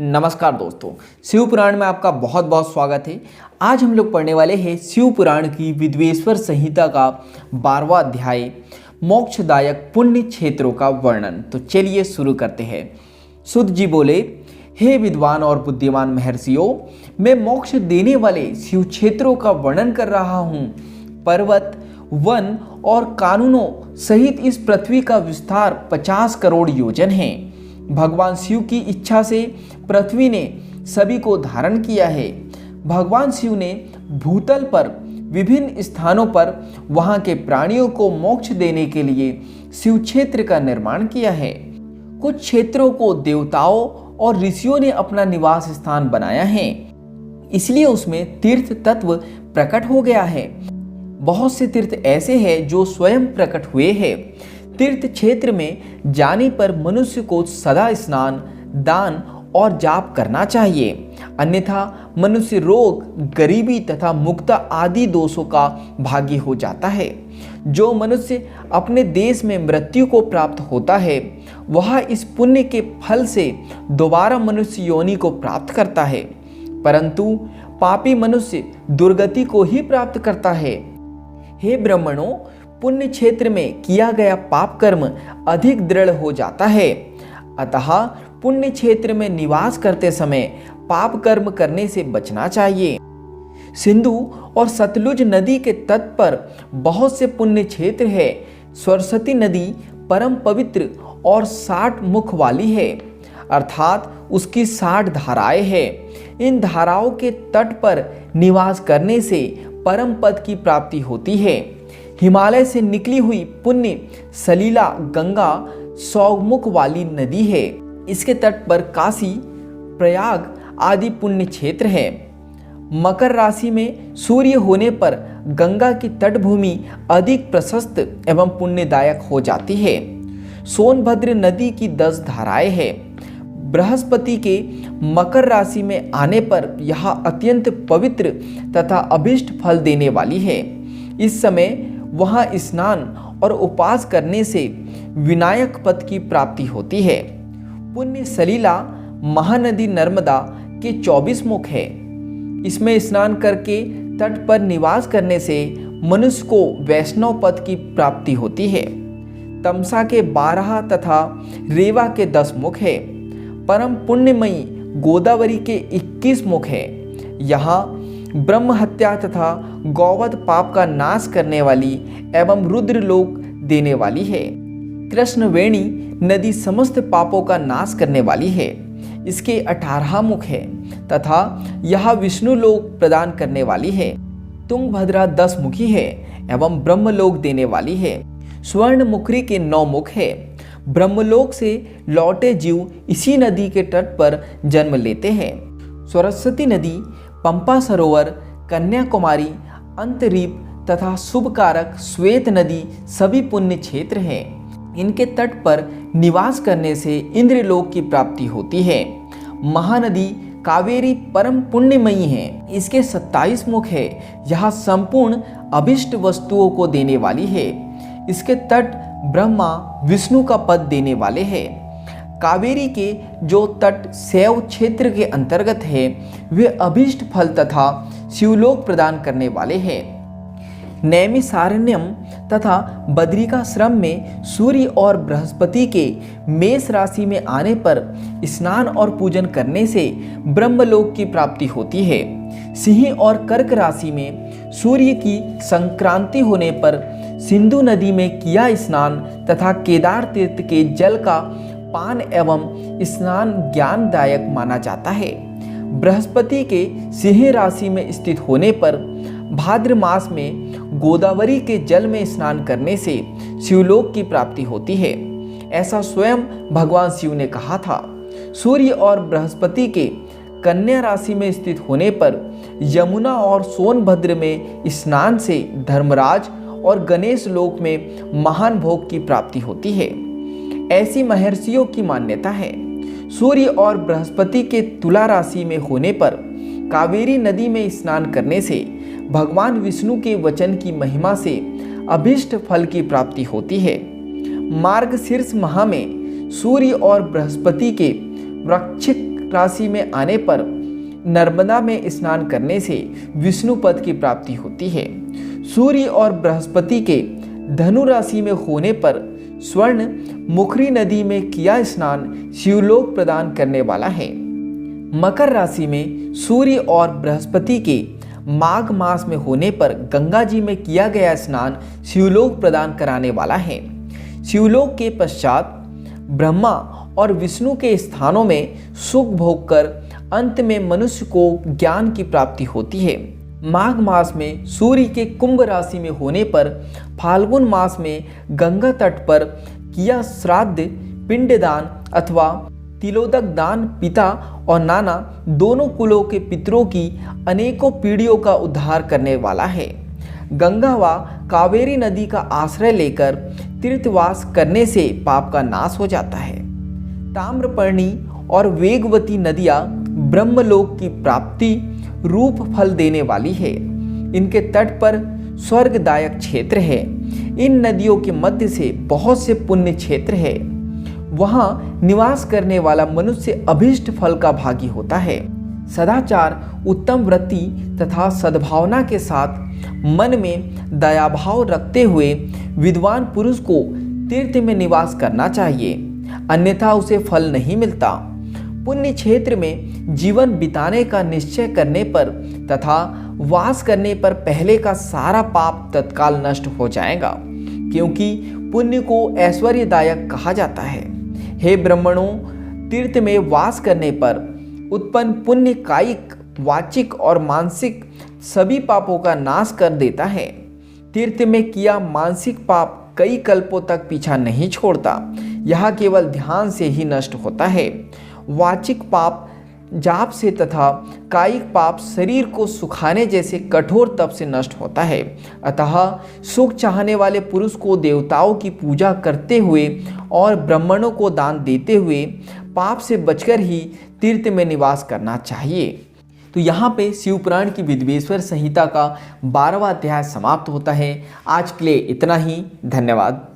नमस्कार दोस्तों, शिव पुराण में आपका बहुत बहुत स्वागत है। आज हम लोग पढ़ने वाले हैं शिव पुराण की विद्वेश्वर संहिता का 12वां अध्याय मोक्षदायक पुण्य क्षेत्रों का वर्णन। तो चलिए शुरू करते हैं। सुत जी बोले, हे विद्वान और बुद्धिमान महर्षियों, मैं मोक्ष देने वाले शिव क्षेत्रों का वर्णन कर रहा हूँ। पर्वत, वन और कानूनों सहित इस पृथ्वी का विस्तार 50 करोड़ योजन है। भगवान शिव की इच्छा से पृथ्वी ने सभी को धारण किया है। भगवान शिव ने भूतल पर विभिन्न स्थानों पर वहां के प्राणियों को मोक्ष देने के लिए शिव क्षेत्र का निर्माण किया है। कुछ क्षेत्रों को देवताओं और ऋषियों ने अपना निवास स्थान बनाया है, इसलिए उसमें तीर्थ तत्व प्रकट हो गया है। बहुत से तीर्थ ऐसे हैं जो स्वयं प्रकट हुए हैं। तीर्थ क्षेत्र में जाने पर मनुष्य को सदा स्नान, दान और जाप करना चाहिए, अन्यथा मनुष्य रोग, गरीबी तथा मुक्ता आदि दोषों का भागी हो जाता है। जो मनुष्य अपने देश में मृत्यु को प्राप्त होता है, वह इस पुण्य के फल से दोबारा मनुष्य योनि को प्राप्त करता है, परंतु पापी मनुष्य दुर्गति को ही प्राप्त करता है। हे ब्राह्मणों, पुण्य क्षेत्र में किया गया पाप कर्म अधिक दृढ़ हो जाता है, अतः पुण्य क्षेत्र में निवास करते समय पाप कर्म करने से बचना चाहिए। सिंधु और सतलुज नदी के तट पर बहुत से पुण्य क्षेत्र है। सरस्वती नदी परम पवित्र और 60 मुख वाली है, अर्थात उसकी 60 धाराएं हैं। इन धाराओं के तट पर निवास करने से परम पद की प्राप्ति होती है। हिमालय से निकली हुई पुण्य सलीला गंगा 100 मुख वाली नदी है। इसके तट पर काशी, प्रयाग आदि पुण्य क्षेत्र है। मकर राशि में सूर्य होने पर गंगा की तटभूमि अधिक प्रशस्त एवं पुण्यदायक हो जाती है। सोनभद्र नदी की 10 धाराएं हैं। बृहस्पति के मकर राशि में आने पर यह अत्यंत पवित्र तथा अभिष्ट फल देने वाली है। इस समय वहां स्नान और उपवास करने से विनायक पद की प्राप्ति होती है। पुण्य सलीला महानदी नर्मदा के 24 मुख है। इसमें स्नान करके तट पर निवास करने से मनुष्य को वैष्णव पद की प्राप्ति होती है। तमसा के 12 तथा रेवा के 10 मुख है। परम पुण्यमयी गोदावरी के 21 मुख है। यहाँ ब्रह्म हत्या तथा गौवध पाप का नाश करने वाली एवं रुद्र लोक देने वाली है। कृष्णवेणी नदी समस्त पापों का नाश करने वाली है। इसके 18 मुख है तथा यह विष्णु लोक प्रदान करने वाली है। तुंगभद्रा 10 मुखी है एवं ब्रह्मलोक देने वाली है। स्वर्ण मुखरी के 9 मुख है। ब्रह्मलोक से लौटे जीव इसी नदी के तट पर जन्म लेते हैं। सरस्वती नदी, पंपा सरोवर, कन्याकुमारी, अंतरीप तथा शुभकारक श्वेत नदी सभी पुण्य क्षेत्र हैं। इनके तट पर निवास करने से इंद्रलोक की प्राप्ति होती है। महानदी कावेरी परम पुण्यमयी है। इसके 27 मुख है। यह संपूर्ण अभिष्ट वस्तुओं को देने वाली है। इसके तट ब्रह्मा विष्णु का पद देने वाले हैं। कावेरी के जो तट शैव क्षेत्र के अंतर्गत है, वे अभीष्ट फल तथा शिवलोक प्रदान करने वाले हैं। नैमिषारण्यम तथा बद्रिकाश्रम में सूर्य और बृहस्पति के मेष राशि में आने पर स्नान और पूजन करने से ब्रह्मलोक की प्राप्ति होती है। सिंह और कर्क राशि में सूर्य की संक्रांति होने पर सिंधु नदी में किया स्नान तथा केदार तीर्थ के जल का पान एवं स्नान ज्ञानदायक माना जाता है। बृहस्पति के सिंह राशि में स्थित होने पर भाद्र मास में गोदावरी के जल में स्नान करने से शिवलोक की प्राप्ति होती है, ऐसा स्वयं भगवान शिव ने कहा था। सूर्य और बृहस्पति के कन्या राशि में स्थित होने पर यमुना और सोनभद्र में स्नान से धर्मराज और गणेश लोक में महान भोग की प्राप्ति होती है, ऐसी महर्षियों की मान्यता है। सूर्य और बृहस्पति के तुला राशि में होने पर कावेरी नदी में स्नान करने से भगवान विष्णु के वचन की महिमा से अभिष्ट फल की प्राप्ति होती है। मार्गशीर्ष माह में सूर्य और बृहस्पति के वृश्चिक राशि में आने पर नर्मदा में स्नान करने से विष्णु पद की प्राप्ति होती है। सूर्य और बृहस्पति के धनु राशि में होने पर स्वर्ण मुखरी नदी में किया स्नान शिवलोक प्रदान करने वाला है। मकर राशि में सूर्य और बृहस्पति के माघ मास में होने पर गंगा जी में किया गया स्नान शिवलोक प्रदान कराने वाला है। शिवलोक के पश्चात ब्रह्मा और विष्णु के स्थानों में सुख भोग कर अंत में मनुष्य को ज्ञान की प्राप्ति होती है। माघ मास में सूर्य के कुंभ राशि में होने पर फाल्गुन मास में गंगा तट पर किया श्राद्ध पिंडदान अथवा तिलोदक दान पिता और नाना दोनों कुलों के पितरों की अनेकों पीढ़ियों का उद्धार करने वाला है। गंगा व कावेरी नदी का आश्रय लेकर तीर्थवास करने से पाप का नाश हो जाता है। ताम्रपर्णी और वेगवती नदियाँ ब्रह्मलोक की प्राप्ति रूप फल देने वाली है। इनके तट पर स्वर्गदायक क्षेत्र है। इन नदियों के मध्य से बहुत से पुण्य क्षेत्र है। वहाँ निवास करने वाला मनुष्य अभीष्ट फल का भागी होता है। सदाचार, उत्तम वृत्ति तथा सद्भावना के साथ मन में दयाभाव रखते हुए विद्वान पुरुष को तीर्थ में निवास करना चाहिए, अन्यथा उसे फल नहीं मिलता। पुण्य क्षेत्र में जीवन बिताने का निश्चय करने पर तथा वास करने पर पहले का सारा पाप तत्काल नष्ट हो जाएगा, क्योंकि पुण्य को ऐश्वर्यदायक कहा जाता है। हे ब्राह्मणों, तीर्थ में वास करने पर उत्पन्न पुण्य कायिक, वाचिक और मानसिक सभी पापों का नाश कर देता है। तीर्थ में किया मानसिक पाप कई कल्पों तक पीछा नहीं छोड़ता, यह केवल ध्यान से ही नष्ट होता है। वाचिक पाप जाप से तथा कायिक पाप शरीर को सुखाने जैसे कठोर तप से नष्ट होता है। अतः सुख चाहने वाले पुरुष को देवताओं की पूजा करते हुए और ब्राह्मणों को दान देते हुए पाप से बचकर ही तीर्थ में निवास करना चाहिए। तो यहाँ पे शिवपुराण की विद्वेश्वर संहिता का 12वां अध्याय समाप्त होता है। आज के लिए इतना ही। धन्यवाद।